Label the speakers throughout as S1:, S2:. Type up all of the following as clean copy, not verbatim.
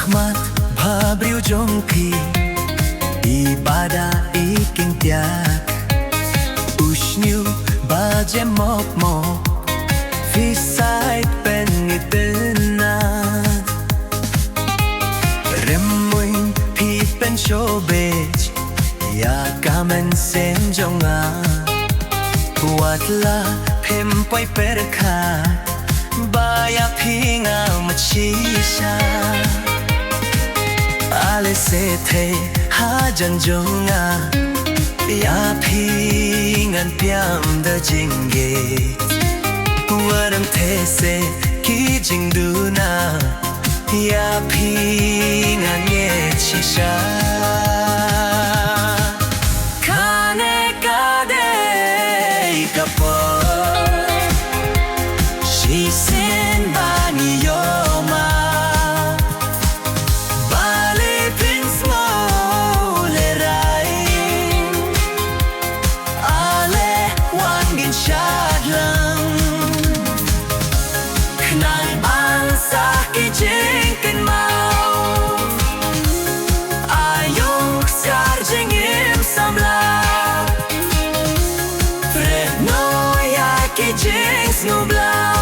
S1: rahmat babriu jongki ibadah iking tiak usnyu baje mok mok fisait pengitena remuin pipen shobej ya kamen senjonga buatlah pempoi perka baya pinga machisha ale sethe hajan jonga ya pingan piam da jinge waram these ki jingduna ya pingan ye chisha kane kade kapo Shisin bani yoma Bali pins mo le rain Ale wangin shadlang Knan ban sa ki jingin mau Ayuk sar jingim samla Fred no ya ki jing snublau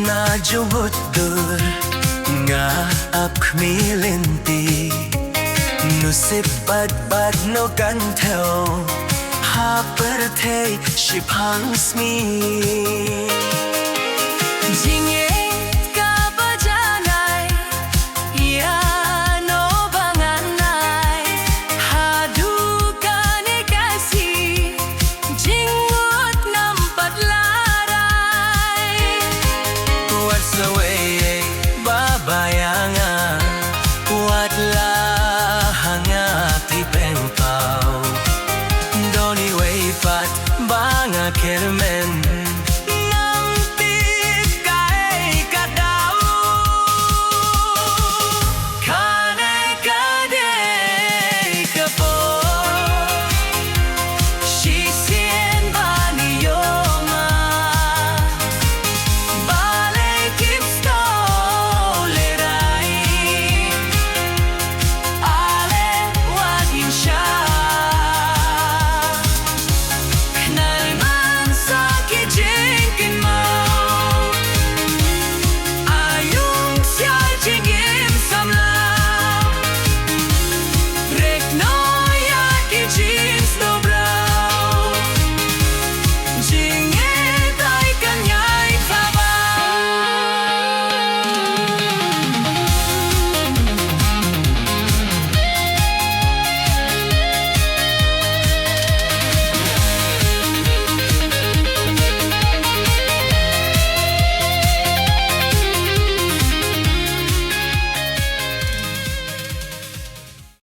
S1: Na jubutur nga ap milinti nusip bad no gantel ha pertei shipang smi Jingim